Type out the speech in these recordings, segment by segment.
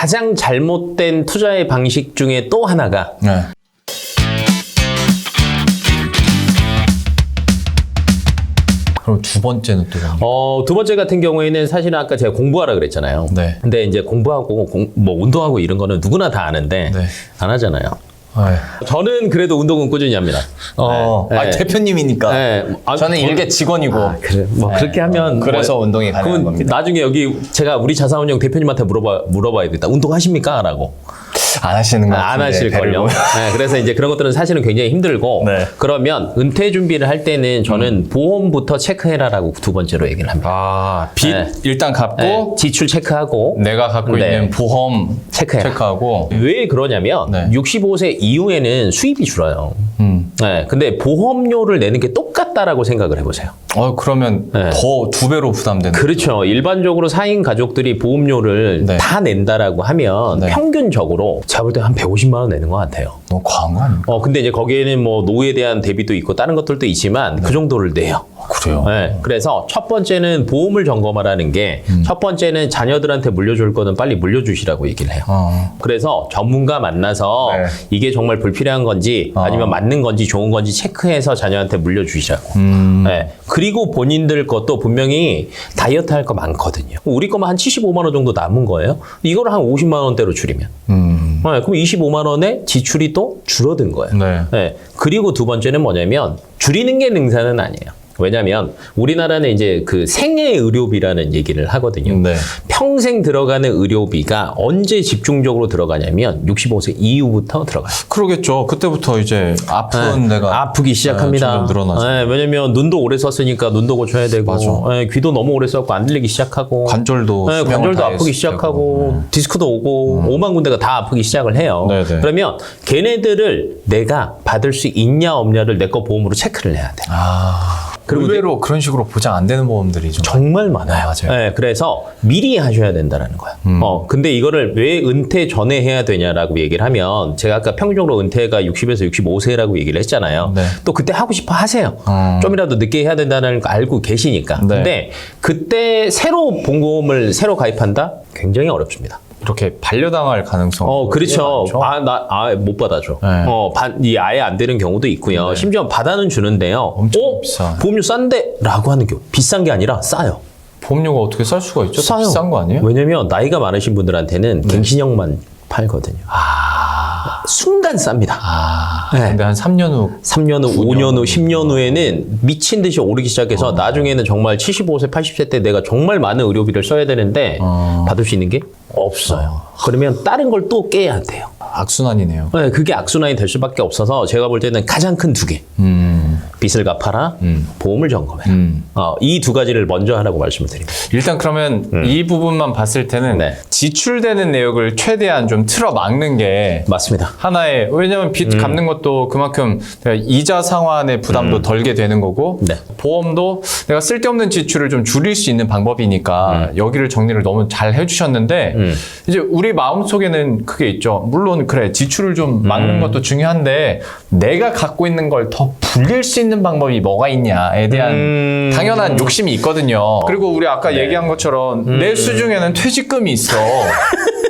가장 잘못된 투자의 방식 중에 또 하나가 네. 그럼 두 번째는 또 두 번째 같은 경우에는 사실은 아까 제가 공부하라 그랬잖아요. 네. 근데 이제 공부하고 뭐 운동하고 이런 거는 누구나 다 아는데 네. 안 하잖아요. 네. 저는 그래도 운동은 꾸준히 합니다. 네. 대표님이니까. 네. 저는 일개 직원이고. 그래. 뭐 네. 그렇게 하면 그래서 운동이 가능한 겁니다. 나중에 여기 제가 우리 자산운용 대표님한테 물어봐야겠다. 운동하십니까? 라고. 안 하시는 거 안 하실걸요. 네, 그래서 이제 그런 것들은 사실은 굉장히 힘들고 네. 그러면 은퇴 준비를 할 때는 저는 보험부터 체크해라라고 두 번째로 얘기를 합니다. 빚 네. 일단 갚고 네, 지출 체크하고 내가 갖고 네. 있는 보험 체크해라. 체크하고. 왜 그러냐면 네. 65세 이후에는 수입이 줄어요. 네, 근데 보험료를 내는 게 똑같다라고 생각을 해보세요. 그러면 네. 더 두 배로 부담되는. 그렇죠. 일반적으로 4인 가족들이 보험료를 네. 다 낸다라고 하면 네. 평균적으로 제가 볼 때 한 150만 원 내는 것 같아요. 너무 과한 거 아닙니까? 근데 이제 거기에는 뭐 노후에 대한 대비도 있고 다른 것들도 있지만 그 정도를 내요. 그래요. 네, 그래서 첫 번째는 보험을 점검하라는 게 첫 번째는 자녀들한테 물려줄 거는 빨리 물려주시라고 얘기를 해요. 그래서 전문가 만나서 네. 이게 정말 불필요한 건지 아니면 맞는 건지 좋은 건지 체크해서 자녀한테 물려주시라고. 네, 그리고 본인들 것도 분명히 다이어트 할 거 많거든요. 우리 거만 한 75만 원 정도 남은 거예요. 이걸 한 50만 원대로 줄이면. 네, 그럼 25만 원에 지출이 또 줄어든 거예요. 네. 네, 그리고 두 번째는 뭐냐면 줄이는 게 능사는 아니에요. 왜냐하면 우리나라는 이제 그 생애 의료비라는 얘기를 하거든요. 네. 평생 들어가는 의료비가 언제 집중적으로 들어가냐면 65세 이후부터 들어가요. 그러겠죠. 그때부터 이제 아픈 데가 아프기 시작합니다. 점점 늘어나죠. 네, 왜냐면 눈도 오래 썼으니까 눈도 고쳐야 되고, 맞아. 네, 귀도 너무 오래 썼고 안 들리기 시작하고, 관절도 네, 수명을 관절도 다해서 아프기 시작하고, 디스크도 오고, 오만 군데가 다 아프기 시작을 해요. 네네. 그러면 걔네들을 내가 받을 수 있냐 없냐를 내 거 보험으로 체크를 해야 돼. 그리고 의외로 그런 식으로 보장 안 되는 보험들이 좀 정말 많아요. 맞아요. 네, 그래서 미리 하셔야 된다는 거야. 근데 이거를 왜 은퇴 전에 해야 되냐라고 얘기를 하면 제가 아까 평균적으로 은퇴가 60에서 65세라고 얘기를 했잖아요. 네. 또 그때 하고 싶어 하세요. 좀이라도 늦게 해야 된다는 거 알고 계시니까. 네. 근데 그때 새로 보험을 새로 가입한다? 굉장히 어렵습니다. 이렇게 반려당할 가능성. 그렇죠. 못 받아줘. 네. 아예 안 되는 경우도 있고요. 네. 심지어 받아는 주는데요. 엄청 비싸. 보험료 싼데? 라고 하는 경우. 비싼 게 아니라 싸요. 보험료가 어떻게 쌀 수가 있죠? 싸요. 비싼 거 아니에요? 왜냐면 나이가 많으신 분들한테는 갱신형만 팔거든요. 순간 쌉니다. 네. 근데 한 3년 후 3년 후, 5년 후, 10년 후에는 미친 듯이 오르기 시작해서 나중에는 정말 75세, 80세 때 내가 정말 많은 의료비를 써야 되는데 받을 수 있는 게 없어요. 그러면 다른 걸 또 깨야 돼요. 악순환이네요. 네, 그게 악순환이 될 수밖에 없어서 제가 볼 때는 가장 큰 두 개. 빚을 갚아라, 보험을 점검해라. 이 두 가지를 먼저 하라고 말씀을 드립니다. 일단 그러면 이 부분만 봤을 때는 네. 지출되는 내역을 최대한 좀 틀어 막는 게 맞습니다. 하나의, 왜냐면 빚 갚는 것도 그만큼 내가 이자 상환의 부담도 덜게 되는 거고 네. 보험도 내가 쓸데없는 지출을 좀 줄일 수 있는 방법이니까 여기를 정리를 너무 잘 해주셨는데 이제 우리 마음속에는 그게 있죠. 물론 그래 지출을 좀 막는 것도 중요한데 내가 갖고 있는 걸 더 불릴 수 있는 방법이 뭐가 있냐에 대한 당연한 욕심이 있거든요. 그리고 우리 아까 얘기한 것처럼 내 수중에는 퇴직금이 있어.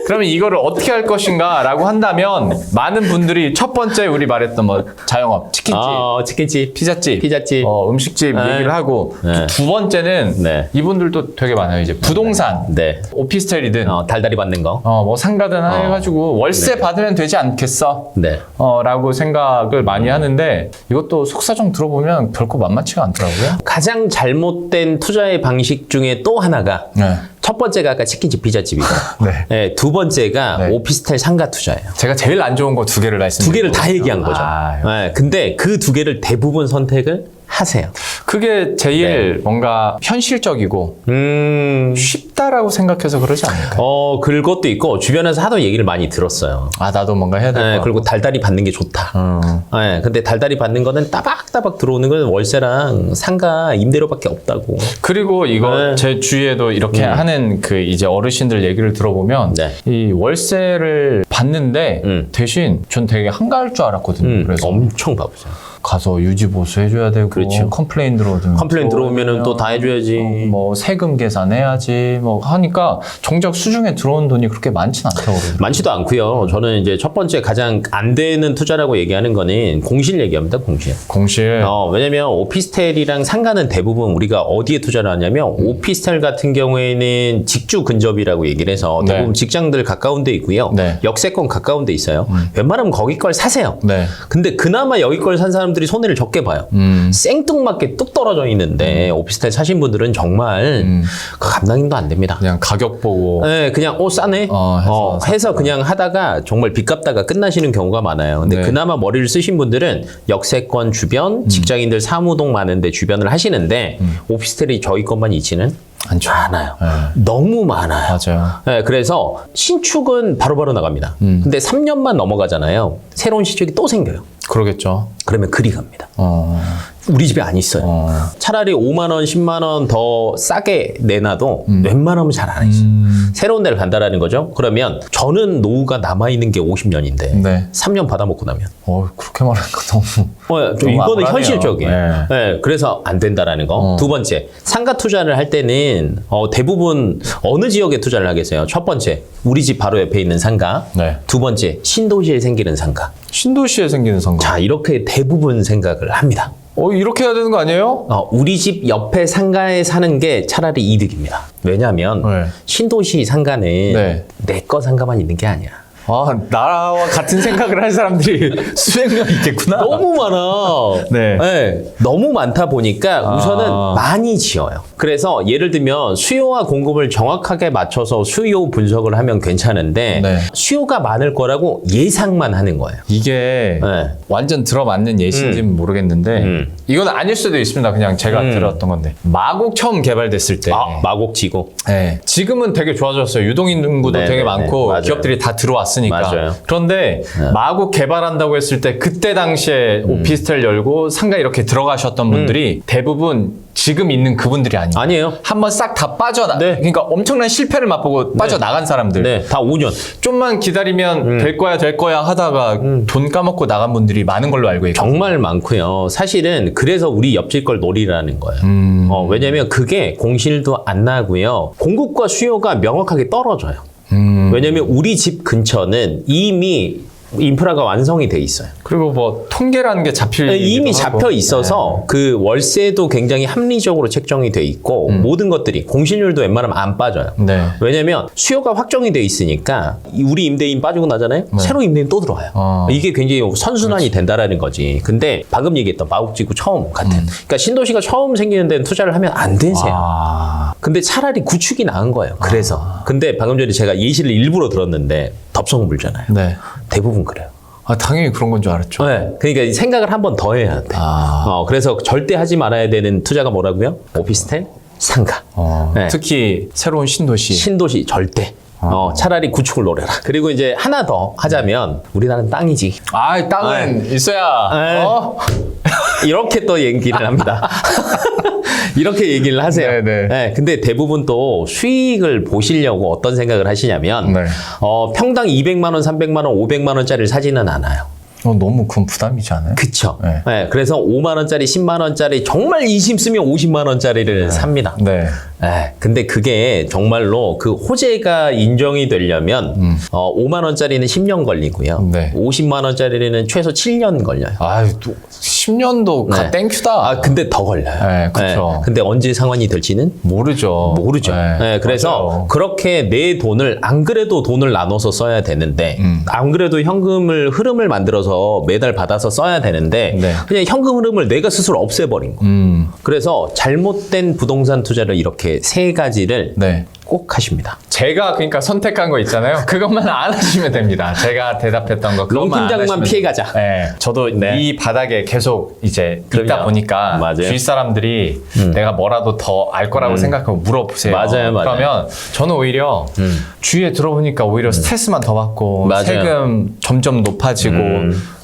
그러면 이거를 어떻게 할 것인가 라고 한다면 많은 분들이 첫 번째 우리 말했던 뭐 자영업, 치킨집, 치킨집, 피자집, 음식집 네. 얘기를 하고 네. 두 번째는 네. 이분들도 되게 많아요. 이제 부동산, 네. 오피스텔이든 달달이 받는 거. 뭐 상가든 해가지고 월세 받으면 되지 않겠어? 네. 라고 생각을 많이 하는데 이것도 속사정 들어보면 결코 만만치가 않더라고요. 가장 잘못된 투자의 방식 중에 또 하나가 네. 첫 번째가 아까 치킨집, 피자집이고 네. 네, 두 번째가 네. 오피스텔 상가 투자예요. 제가 제일 안 좋은 거 두 개를 말씀드렸어요. 두 개를 다 얘기한 거죠. 네, 근데 그 두 개를 대부분 선택을 하세요. 그게 제일 뭔가 현실적이고 쉽다라고 생각해서 그러지 않을까요? 그것도 있고 주변에서 하도 얘기를 많이 들었어요. 나도 뭔가 해야 될 것 네, 같고. 그리고 달달이 받는 게 좋다. 네, 근데 달달이 받는 거는 따박따박 들어오는 건 월세랑 상가 임대료밖에 없다고. 그리고 이거 네. 제 주위에도 이렇게 하는 그 이제 어르신들 얘기를 들어보면 네. 이 월세를 받는데 대신 전 되게 한가할 줄 알았거든요. 그래서 엄청 바쁘죠. 가서 유지 보수 해줘야 되고, 그렇죠. 컴플레인 들어오면 컴플레인 들어오면은 또 다 해줘야지. 뭐 세금 계산해야지, 뭐 하니까 정작 수중에 들어온 돈이 그렇게 많지는 않다고 그래요. 많지도 않고요. 저는 이제 첫 번째 가장 안 되는 투자라고 얘기하는 거는 공실 얘기합니다. 공실. 공실. 왜냐면 오피스텔이랑 상가는 대부분 우리가 어디에 투자를 하냐면 오피스텔 같은 경우에는 직주 근접이라고 얘기를 해서 대부분 네. 직장들 가까운 데 있고요. 네. 역세권 가까운 데 있어요. 웬만하면 거기 걸 사세요. 네. 근데 그나마 여기 걸 산 사람들이 손해를 적게 봐요. 생뚱맞게 뚝 떨어져 있는데 오피스텔 사신 분들은 정말 그 감당도 안 됩니다. 그냥 가격 보고. 네, 그냥 싸네. 해서 그냥 하다가 정말 빚 갚다가 끝나시는 경우가 많아요. 근데 네. 그나마 머리를 쓰신 분들은 역세권 주변, 직장인들 사무동 많은데 주변을 하시는데 오피스텔이 저희 것만 있지는 않아요. 너무 많아요. 맞아요. 네, 그래서 신축은 바로바로 나갑니다. 근데 3년만 넘어가잖아요. 새로운 신축이 또 생겨요. 그러겠죠. 그러면 그리 갑니다. 우리 집에 안 있어요. 차라리 5만 원, 10만 원 더 싸게 내놔도 웬만하면 잘 안 있어요. 새로운 데를 간다라는 거죠. 그러면 저는 노후가 남아있는 게 50년인데 네. 3년 받아먹고 나면 그렇게 말하니까 너무. 이거는 억울하네요. 현실적이에요. 네. 네, 그래서 안 된다라는 거. 두 번째, 상가 투자를 할 때는 대부분 어느 지역에 투자를 하겠어요? 첫 번째, 우리 집 바로 옆에 있는 상가. 네. 두 번째, 신도시에 생기는 상가. 신도시에 생기는 상가. 자, 이렇게 대부분 생각을 합니다. 이렇게 해야 되는 거 아니에요? 우리 집 옆에 상가에 사는 게 차라리 이득입니다. 왜냐하면 네. 신도시 상가는 네. 내 거 상가만 있는 게 아니야. 나와 같은 생각을 할 사람들이 수백 명 있겠구나. 너무 많아. 네. 너무 많다 보니까 우선은 많이 지어요. 그래서 예를 들면 수요와 공급을 정확하게 맞춰서 수요 분석을 하면 괜찮은데 네. 수요가 많을 거라고 예상만 하는 거예요. 이게 네. 완전 들어맞는 예시인지는 모르겠는데 이건 아닐 수도 있습니다. 그냥 제가 들었던 건데 마곡 처음 개발됐을 때 마곡지구. 네. 지금은 되게 좋아졌어요. 유동인 인구도 네, 되게 네, 많고 맞아요. 기업들이 다 들어왔으니까. 맞아요. 그런데 마곡 개발한다고 했을 때 그때 당시에 오피스텔 열고 상가 이렇게 들어가셨던 분들이 대부분 지금 있는 그분들이 아니에요. 아니에요. 한번 싹 다 빠져나. 네. 그러니까 엄청난 실패를 맛보고 빠져나간 사람들. 네, 다 5년. 좀만 기다리면 될 거야 하다가 돈 까먹고 나간 분들이 많은 걸로 알고 있거든요. 정말 많고요. 사실은 그래서 우리 옆집 걸 노리라는 거예요. 왜냐면 그게 공실도 안 나고요. 공급과 수요가 명확하게 떨어져요. 왜냐면 우리 집 근처는 이미 인프라가 완성이 돼 있어요. 그리고 뭐 통계라는 게 잡힐 이미 일이기도 하고. 잡혀 있어서 그 월세도 굉장히 합리적으로 책정이 돼 있고 모든 것들이 공실률도 웬만하면 안 빠져요. 네. 왜냐면 수요가 확정이 돼 있으니까 우리 임대인 빠지고 나잖아요. 새로운 임대인 또 들어와요. 이게 굉장히 선순환이 된다라는 거지. 근데 방금 얘기했던 마곡지구 처음 같은. 그러니까 신도시가 처음 생기는 데는 투자를 하면 안 되세요. 근데 차라리 구축이 나은 거예요. 그래서. 근데 방금 전에 제가 예시를 일부러 들었는데 덥석물잖아요. 네. 대부분 그래요. 당연히 그런 건 줄 알았죠. 네, 그러니까 생각을 한 번 더 해야 돼. 그래서 절대 하지 말아야 되는 투자가 뭐라고요? 오피스텔, 상가. 네. 특히 새로운 신도시. 신도시 절대. 차라리 구축을 노려라. 그리고 이제 하나 더 하자면 우리나라는 땅이지. 땅은 있어야. 이렇게 또 얘기를 합니다. 이렇게 얘기를 하세요. 네네. 네, 근데 대부분 또 수익을 보시려고 어떤 생각을 하시냐면 네. 평당 200만 원, 300만 원, 500만 원짜리를 사지는 않아요. 너무 그건 부담이지 않아요? 그쵸. 네. 네, 그래서 5만 원짜리, 10만 원짜리 정말 이심 쓰면 50만 원짜리를 삽니다. 네. 근데 그게 정말로 그 호재가 인정이 되려면 5만 원짜리는 10년 걸리고요. 네. 50만 원짜리는 최소 7년 걸려요. 또 10년도 네. 땡큐다. 근데 더 걸려요. 네, 그쵸. 근데 언제 상환이 될지는 모르죠. 네, 그래서 맞아요. 그렇게 내 돈을 안 그래도 돈을 나눠서 써야 되는데 안 그래도 현금을 흐름을 만들어서 매달 받아서 써야 되는데 네. 그냥 현금 흐름을 내가 스스로 없애버린 거. 그래서 잘못된 부동산 투자를 이렇게 세 가지를 네. 꼭 하십니다. 제가 그러니까 선택한 거 있잖아요. 그것만 안 하시면 됩니다. 제가 대답했던 거 그것만 안 롱팀장만 하시면 피해가자. 네. 저도 네. 이 바닥에 계속 이제 그럼요. 있다 보니까 맞아요. 주위 사람들이 내가 뭐라도 더 알 거라고 생각하고 물어보세요. 맞아요. 그러면 저는 오히려 주위에 들어보니까 오히려 스트레스만 더 받고 맞아요. 세금 점점 높아지고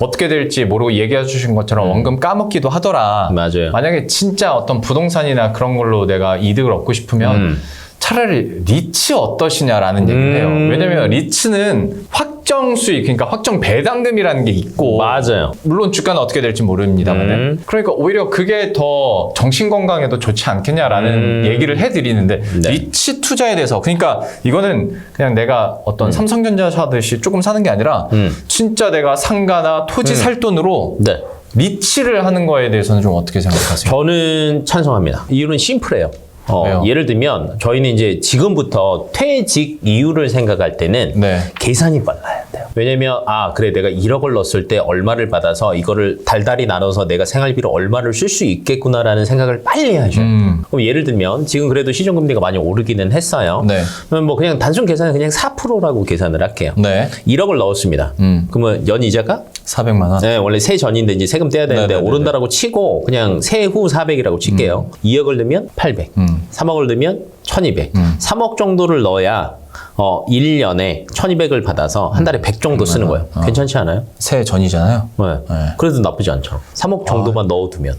어떻게 될지 모르고 얘기해 주신 것처럼 원금 까먹기도 하더라. 맞아요. 만약에 진짜 어떤 부동산이나 그런 걸로 내가 이득을 얻고 싶으면 차라리 리츠 어떠시냐라는 얘기를 해요. 왜냐면 리츠는 확정 확정 수익, 그러니까 확정 배당금이라는 게 있고 맞아요. 물론 주가는 어떻게 될지 모릅니다만 그러니까 오히려 그게 더 정신 건강에도 좋지 않겠냐라는 얘기를 해드리는데 네. 리츠 투자에 대해서 그러니까 이거는 그냥 내가 어떤 삼성전자 사듯이 조금 사는 게 아니라 진짜 내가 상가나 토지 살 돈으로 네. 리츠를 하는 거에 대해서는 좀 어떻게 생각하세요? 저는 찬성합니다. 이유는 심플해요. 왜요? 예를 들면 저희는 이제 지금부터 퇴직 이유를 생각할 때는 네. 계산이 빨라야 돼요. 왜냐면 그래 내가 1억을 넣었을 때 얼마를 받아서 이거를 달달이 나눠서 내가 생활비로 얼마를 쓸 수 있겠구나라는 생각을 빨리 하셔요. 그럼 예를 들면 지금 그래도 시중금리가 많이 오르기는 했어요. 네. 그러면 뭐 그냥 단순 계산은 그냥 4%라고 계산을 할게요. 네. 1억을 넣었습니다. 그러면 연이자가 400만 원. 네, 원래 세 전인데 이제 세금 떼야 되는데 네네네네. 오른다라고 치고 그냥 세후 400이라고 칠게요. 2억을 넣으면 800, 3억을 넣으면 1200. 3억 정도를 넣어야 1년에 1200을 받아서 한 달에 100 정도 쓰는 거예요. 괜찮지 않아요? 새 전이잖아요. 네. 네. 그래도 나쁘지 않죠. 3억 정도만 넣어두면.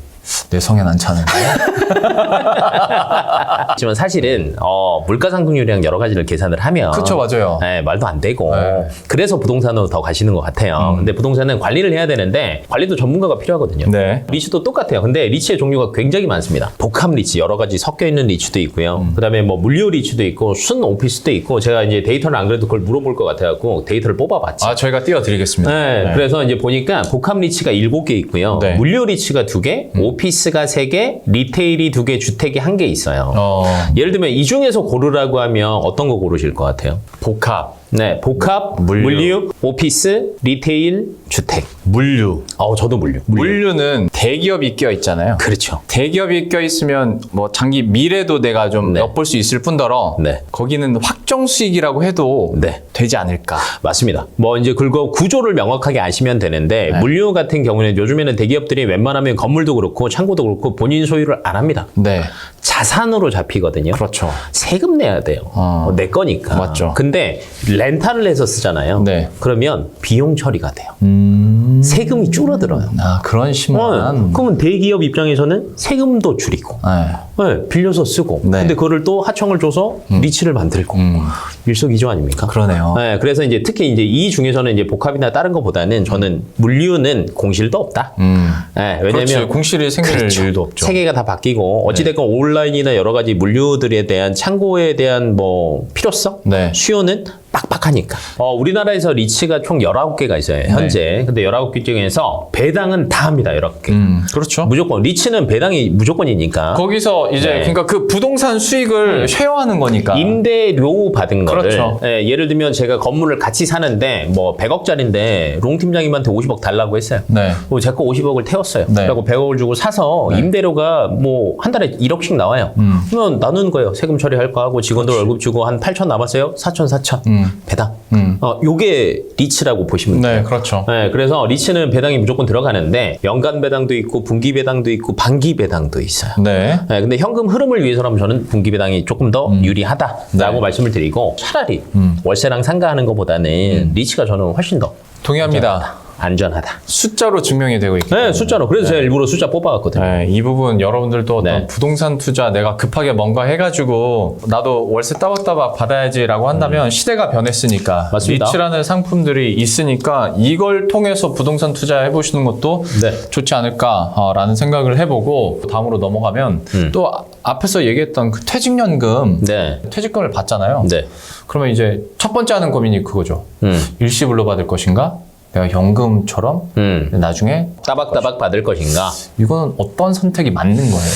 내 성엔 안 차는데. 하지만 사실은 물가 상승률이랑 여러 가지를 계산을 하면 그쵸, 맞아요. 네, 말도 안 되고 네. 그래서 부동산으로 더 가시는 것 같아요. 근데 부동산은 관리를 해야 되는데 관리도 전문가가 필요하거든요. 네. 리츠도 똑같아요. 근데 리츠의 종류가 굉장히 많습니다. 복합 리츠 여러 가지 섞여 있는 리츠도 있고요. 그다음에 뭐 물류 리츠도 있고 순 오피스도 있고 제가 이제 데이터를 안 그래도 그걸 물어볼 것 같아갖고 데이터를 뽑아봤지. 저희가 띄워드리겠습니다. 네, 그래서 이제 보니까 복합 리츠가 7개 있고요. 네. 물류 리츠가 2개, 오피스가 3개, 리테일이 2개, 주택이 1개 있어요. 예를 들면 이 중에서 고르라고 하면 어떤 거 고르실 것 같아요? 복합, 네, 복합, 물류, 오피스, 리테일, 주택. 물류. 저도 물류. 물류는 대기업이 껴 있잖아요. 그렇죠. 대기업이 껴 있으면 뭐 장기 미래도 내가 좀 네. 엿볼 수 있을 뿐더러 네. 거기는 확정 수익이라고 해도 네. 되지 않을까. 맞습니다. 뭐 이제 그거 구조를 명확하게 아시면 되는데 물류 같은 경우는 요즘에는 대기업들이 웬만하면 건물도 그렇고 창고도 그렇고 본인 소유를 안 합니다. 네. 자산으로 잡히거든요. 그렇죠. 세금 내야 돼요. 내 거니까. 맞죠. 근데 렌탈을 해서 쓰잖아요. 네. 그러면 비용 처리가 돼요. 세금이 줄어들어요. 그런 심한. 그러면 대기업 입장에서는 세금도 줄이고 네, 빌려서 쓰고 네. 근데 그거를 또 하청을 줘서 리츠를 만들고 일석이조 아닙니까? 그러네요. 네, 그래서 이제 특히 이제 이 중에서는 이제 복합이나 다른 것보다는 저는 물류는 공실도 없다. 네, 왜냐면 그렇지. 공실이 생길 일도 없죠. 세계가 다 바뀌고 어찌됐건 온라인이나 여러 가지 물류들에 대한 창고에 대한 뭐 필요성, 네. 수요는 빡빡하니까. 우리나라에서 리츠가 총 19개가 있어요, 현재. 근데 19개 중에서 배당은 다 합니다, 19개. 그렇죠. 무조건. 리츠는 배당이 무조건이니까. 거기서 이제 네. 그러니까 그 부동산 수익을 쉐어하는 거니까. 임대료 받은 거를 그렇죠. 예를 들면 제가 건물을 같이 사는데 뭐 100억짜리인데 롱 팀장님한테 50억 달라고 했어요. 네. 제가 50억을 태웠어요. 네. 그리고 100억을 주고 사서 임대료가 뭐 한 달에 1억씩 나와요. 그러면 나누는 거예요. 세금 처리할 거 하고 직원들 월급 주고 한 8천 남았어요. 4천 4천 배당. 요게 리츠라고 보시면 돼요. 네, 그렇죠. 네, 그래서 리츠는 배당이 무조건 들어가는데 연간 배당도 있고 분기 배당도 있고 반기 배당도 있어요. 네. 네, 근데 현금 흐름을 위해서라면 저는 분기 배당이 조금 더 유리하다라고 말씀을 드리고 차라리 월세랑 상가하는 것보다는 리츠가 저는 훨씬 더 동의합니다. 안전하다. 숫자로 증명이 되고 있기 때문에. 네, 숫자로. 그래서 제가 일부러 숫자 뽑아왔거든요. 네, 이 부분 여러분들도 어떤 네. 부동산 투자 내가 급하게 뭔가 해가지고 나도 월세 따박따박 받아야지라고 한다면 시대가 변했으니까 맞습니다. 리츠라는 상품들이 있으니까 이걸 통해서 부동산 투자해보시는 것도 네. 좋지 않을까라는 생각을 해보고 다음으로 넘어가면 또 앞에서 얘기했던 그 퇴직연금 네. 퇴직금을 받잖아요. 네. 그러면 이제 첫 번째 하는 고민이 그거죠. 음. 일시불로 받을 것인가? 내가 현금처럼 나중에 따박따박 받을 것인가? 이거는 어떤 선택이 맞는 거예요?